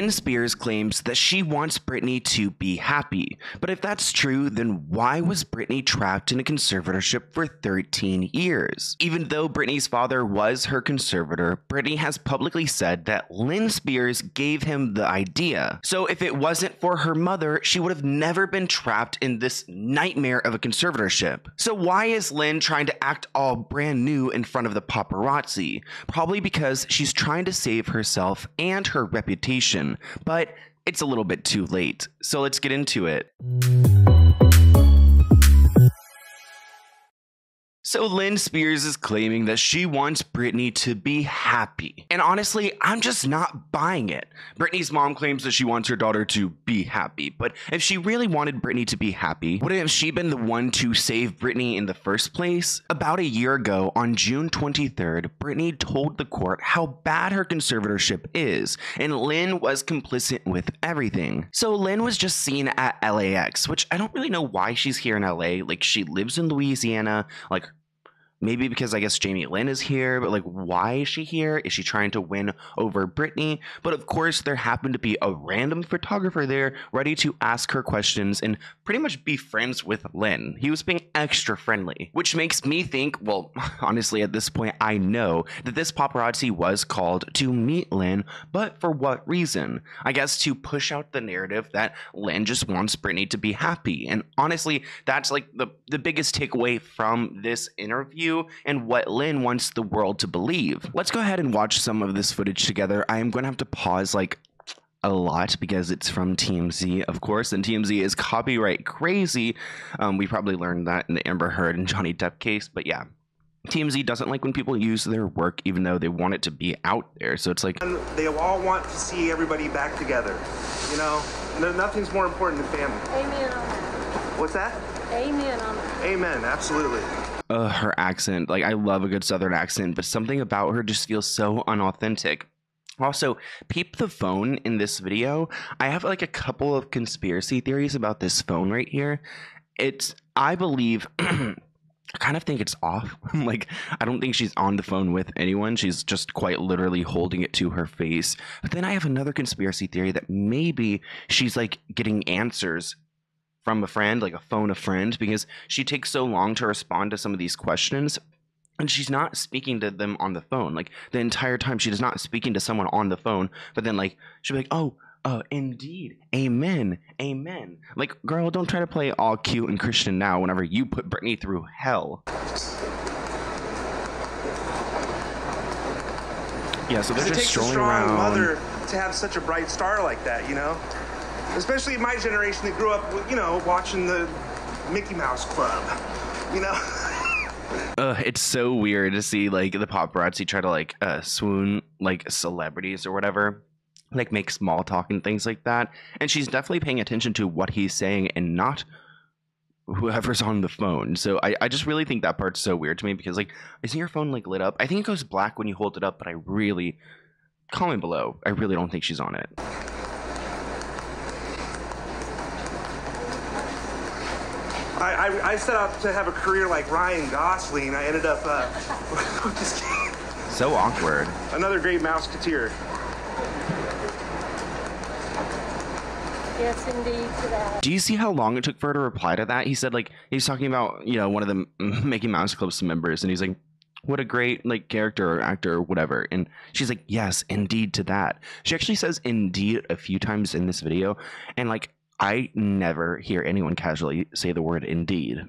Lynn Spears claims that she wants Britney to be happy, but if that's true, then why was Britney trapped in a conservatorship for 13 years? Even though Britney's father was her conservator, Britney has publicly said that Lynn Spears gave him the idea. So if it wasn't for her mother, she would have never been trapped in this nightmare of a conservatorship. So why is Lynn trying to act all brand new in front of the paparazzi? Probably because she's trying to save herself and her reputation, but it's a little bit too late. So let's get into it. So Lynn Spears is claiming that she wants Britney to be happy. And honestly, I'm just not buying it. Britney's mom claims that she wants her daughter to be happy. But if she really wanted Britney to be happy, wouldn't have she been the one to save Britney in the first place? About a year ago, on June 23rd, Britney told the court how bad her conservatorship is. And Lynn was complicit with everything. So Lynn was just seen at LAX, which I don't really know why she's here in LA. Like, she lives in Louisiana. Like, maybe because I guess Jamie Lynn is here, but like, why is she here? Is she trying to win over Britney? But of course, there happened to be a random photographer there ready to ask her questions and pretty much be friends with Lynn. He was being extra friendly, which makes me think, well, honestly, at this point, I know that this paparazzi was called to meet Lynn, but for what reason? I guess to push out the narrative that Lynn just wants Britney to be happy. And honestly, that's like the biggest takeaway from this interview and what Lynn wants the world to believe. Let's go ahead and watch some of this footage together. I am going to have to pause like a lot because it's from TMZ, of course, and TMZ is copyright crazy. We probably learned that in the Amber Heard and Johnny Depp case, but yeah. TMZ doesn't like when people use their work even though they want it to be out there. So it's like, they all want to see everybody back together. You know, nothing's more important than family. Amen on that. What's that? Amen on that. Amen, absolutely. her accent, like, I love a good Southern accent, but something about her just feels so unauthentic. Also, peep the phone in this video. I have like a couple of conspiracy theories about this phone right here. I believe, I kind of think it's off. Like, I don't think she's on the phone with anyone. She's just quite literally holding it to her face. But then I have another conspiracy theory that maybe she's like getting answers from a friend, like a phone a friend, because she takes so long to respond to some of these questions. And she's not speaking to them on the phone. Like, the entire time, she is not speaking to someone on the phone. But then, like, she'll be like, oh, indeed. Amen. Amen. Like, girl, don't try to play all cute and Christian now whenever you put Britney through hell. Yeah, so they're just strolling around. It takes a strong mother to have such a bright star like that, you know? Especially in my generation that grew up, you know, watching the Mickey Mouse Club, you know? It's so weird to see like the paparazzi try to like swoon like celebrities or whatever, like make small talk and things like that. And she's definitely paying attention to what he's saying and not whoever's on the phone. So I just really think that part's so weird to me, because like, isn't your phone like lit up? I think it goes black when you hold it up, but I really, comment below, I really don't think she's on it. I set out to have a career like Ryan Gosling. I ended up so awkward. Another great Mouseketeer. Yes, indeed, to that. Do you see how long it took for her to reply to that? He said, like, he's talking about, you know, one of the Mickey Mouse Club's members, and he's like, what a great like character or actor or whatever. And she's like, yes, indeed to that. She actually says indeed a few times in this video, and like, I never hear anyone casually say the word indeed.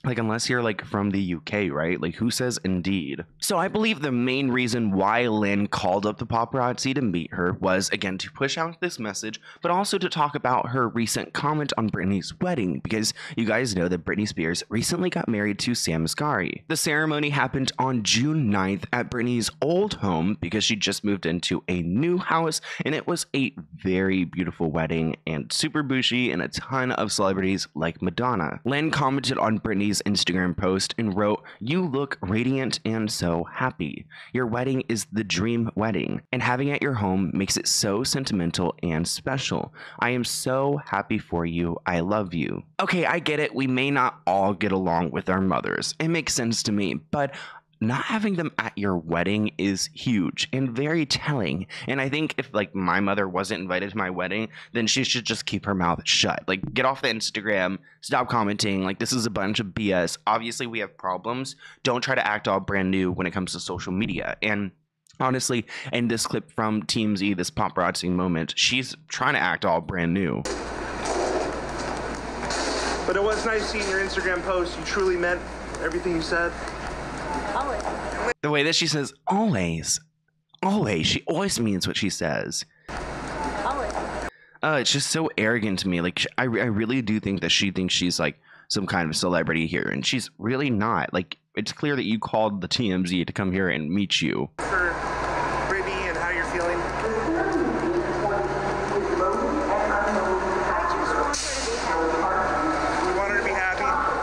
Like, unless you're like from the UK, right? Like, who says indeed? So I believe the main reason why Lynn called up the paparazzi to meet her was, again, to push out this message, but also to talk about her recent comment on Britney's wedding, because you guys know that Britney Spears recently got married to Sam Asghari. The ceremony happened on June 9th at Britney's old home, because she just moved into a new house, and it was a very beautiful wedding and super bougie, and a ton of celebrities like Madonna. Lynn commented on Britney's Instagram post and wrote, "You look radiant and so happy. Your wedding is the dream wedding, and having it at your home makes it so sentimental and special. I am so happy for you. I love you." Okay, I get it. We may not all get along with our mothers. It makes sense to me, but not having them at your wedding is huge and very telling. And I think if like my mother wasn't invited to my wedding, then she should just keep her mouth shut. Like, get off the Instagram, stop commenting. Like, this is a bunch of BS. Obviously we have problems. Don't try to act all brand new when it comes to social media. And honestly, in this clip from TMZ, this paparazzi moment, she's trying to act all brand new. But it was nice seeing your Instagram post. You truly meant everything you said. Always. The way that she says always, she always means what she says. Always. It's just so arrogant to me. Like, I really do think that she thinks she's like some kind of celebrity here, and she's really not. Like, it's clear that you called the TMZ to come here and meet you. For Britney and how you're feeling.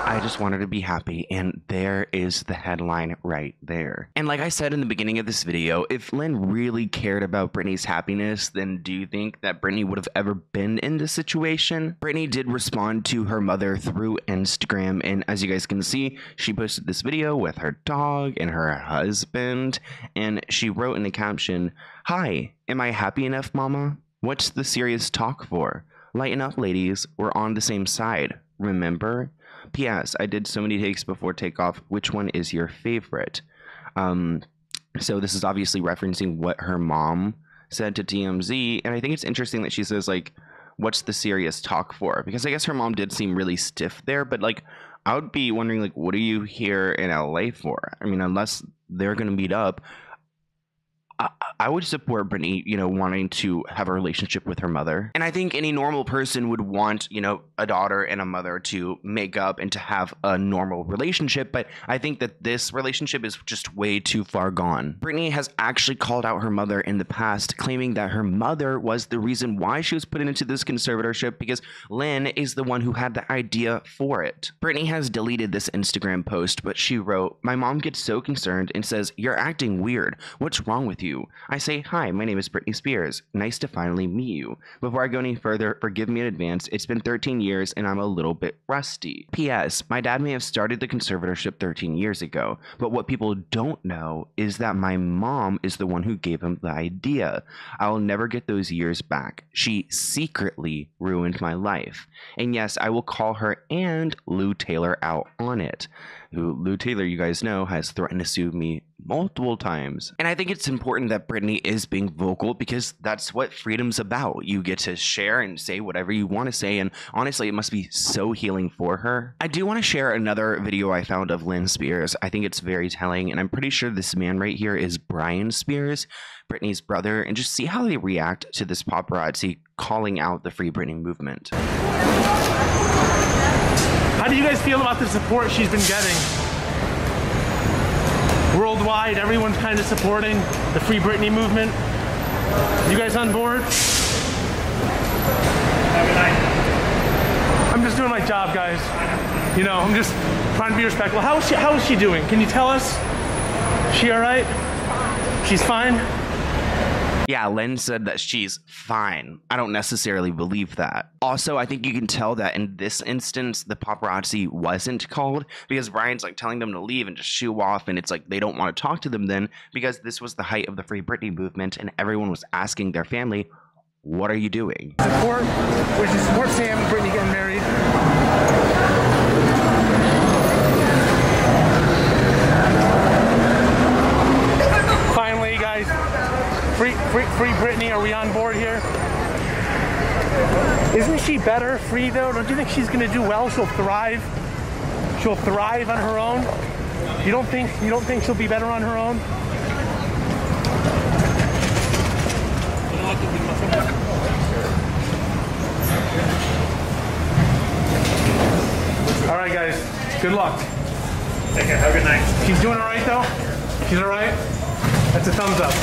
I just want her to be happy, and there is the headline right there. And like I said in the beginning of this video, if Lynn really cared about Britney's happiness, then do you think that Britney would have ever been in this situation? Britney did respond to her mother through Instagram, and as you guys can see, she posted this video with her dog and her husband, and she wrote in the caption, "Hi, am I happy enough, mama? What's the serious talk for? Lighten up, ladies, we're on the same side, remember? P.S. I did so many takes before takeoff. Which one is your favorite?" So this is obviously referencing what her mom said to TMZ. And I think it's interesting that she says, like, what's the serious talk for? Because I guess her mom did seem really stiff there. But, like, I would be wondering, like, what are you here in LA for? I mean, unless they're going to meet up, I would support Britney, you know, wanting to have a relationship with her mother. And I think any normal person would want, you know, a daughter and a mother to make up and to have a normal relationship. But I think that this relationship is just way too far gone. Britney has actually called out her mother in the past, claiming that her mother was the reason why she was put into this conservatorship, because Lynn is the one who had the idea for it. Britney has deleted this Instagram post, but she wrote, "My mom gets so concerned and says, 'You're acting weird. What's wrong with you?' I say, 'Hi, my name is Britney Spears. Nice to finally meet you. Before I go any further, forgive me in advance. It's been 13 years and I'm a little bit rusty. P.S. My dad may have started the conservatorship 13 years ago, but what people don't know is that my mom is the one who gave him the idea. I'll never get those years back. She secretly ruined my life. And yes, I will call her and Lou Taylor out on it.'" Who, Lou Taylor, you guys know, has threatened to sue me multiple times. And I think it's important that Britney is being vocal, because that's what freedom's about. You get to share and say whatever you want to say, and honestly, it must be so healing for her. I do want to share another video I found of Lynn Spears. I think it's very telling, and I'm pretty sure this man right here is Brian Spears, Britney's brother, and just see how they react to this paparazzi calling out the Free Britney movement. How do you guys feel about the support she's been getting? Worldwide, everyone's kind of supporting the Free Britney movement. You guys on board? Have a good night. I'm just doing my job, guys. You know, I'm just trying to be respectful. How is she doing? Can you tell us? She all right? She's fine? Yeah, Lynn said that she's fine. I don't necessarily believe that. Also, I think you can tell that in this instance, the paparazzi wasn't called, because Brian's like telling them to leave and just shoo off, and it's like they don't want to talk to them then, because this was the height of the Free Britney movement, and everyone was asking their family, what are you doing? Support, we should support Sam and Britney getting married. Finally, guys, free Britney, are we on board here? Isn't she better free though? Don't you think she's gonna do well? She'll thrive. She'll thrive on her own. You don't think she'll be better on her own? All right, guys. Good luck. Take care. Have a good night. She's doing all right though. She's all right. That's a thumbs up.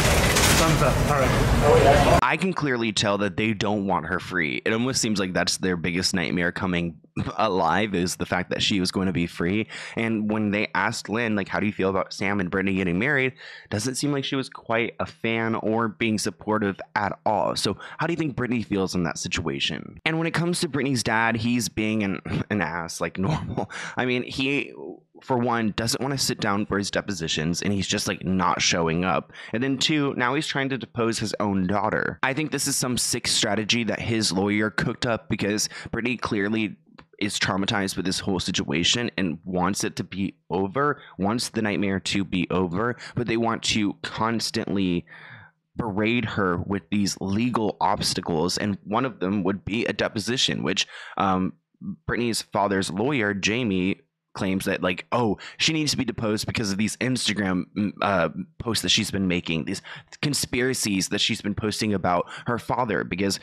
Thumbs up. All right. I can clearly tell that they don't want her free. It almost seems like that's their biggest nightmare coming alive, is the fact that she was going to be free. And when they asked Lynn, like, how do you feel about Sam and Britney getting married, doesn't seem like she was quite a fan or being supportive at all. So how do you think Britney feels in that situation? And when it comes to Britney's dad, he's being an ass like normal. I mean, he for one, doesn't want to sit down for his depositions, and he's just like not showing up. And then two, now he's trying to depose his own daughter. I think this is some sick strategy that his lawyer cooked up, because Britney clearly is traumatized with this whole situation and wants it to be over, wants the nightmare to be over, but they want to constantly berate her with these legal obstacles, and one of them would be a deposition, which Britney's father's lawyer, Jamie, claims that, like, oh, she needs to be deposed because of these Instagram posts that she's been making, these conspiracies that she's been posting about her father, because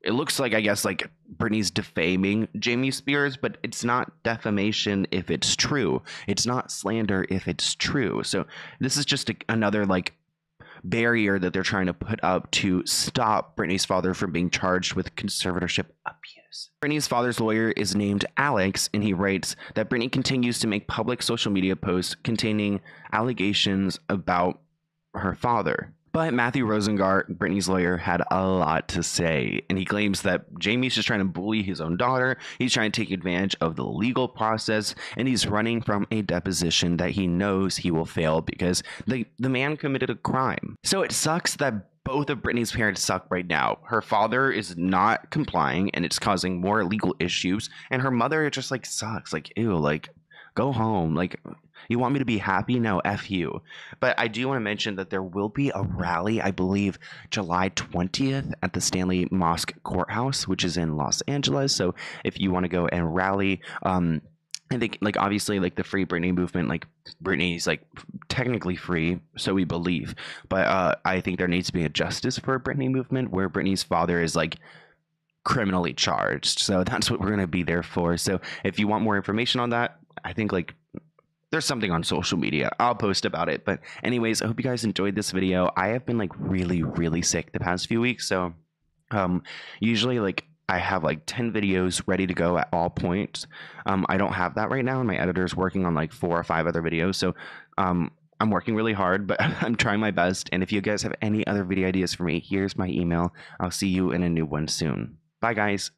it looks like, I guess, like Britney's defaming Jamie Spears, but it's not defamation if it's true. It's not slander if it's true. So this is just another like barrier that they're trying to put up to stop Britney's father from being charged with conservatorship abuse. Britney's father's lawyer is named Alex, and he writes that Britney continues to make public social media posts containing allegations about her father. But Matthew Rosengart, Britney's lawyer, had a lot to say, and he claims that Jamie's just trying to bully his own daughter, he's trying to take advantage of the legal process, and he's running from a deposition that he knows he will fail because the man committed a crime. So it sucks that both of Britney's parents suck right now. Her father is not complying, and it's causing more legal issues, and her mother just like sucks. Like, ew, like, go home. Like, you want me to be happy? No, F you. But I do want to mention that there will be a rally, I believe, July 20th at the Stanley Mosque Courthouse, which is in Los Angeles. So if you want to go and rally, I think, like, obviously, like, the Free Britney movement, like, Britney's, like, technically free, so we believe. But I think there needs to be a justice for a Britney movement where Britney's father is, like, criminally charged. So that's what we're going to be there for. So if you want more information on that, I think, like, there's something on social media. I'll post about it. But anyways, I hope you guys enjoyed this video. I have been like really sick the past few weeks. So usually like I have like 10 videos ready to go at all points. I don't have that right now, and my editor's working on like 4 or 5 other videos. So I'm working really hard, but I'm trying my best. And if you guys have any other video ideas for me, here's my email. I'll see you in a new one soon. Bye guys.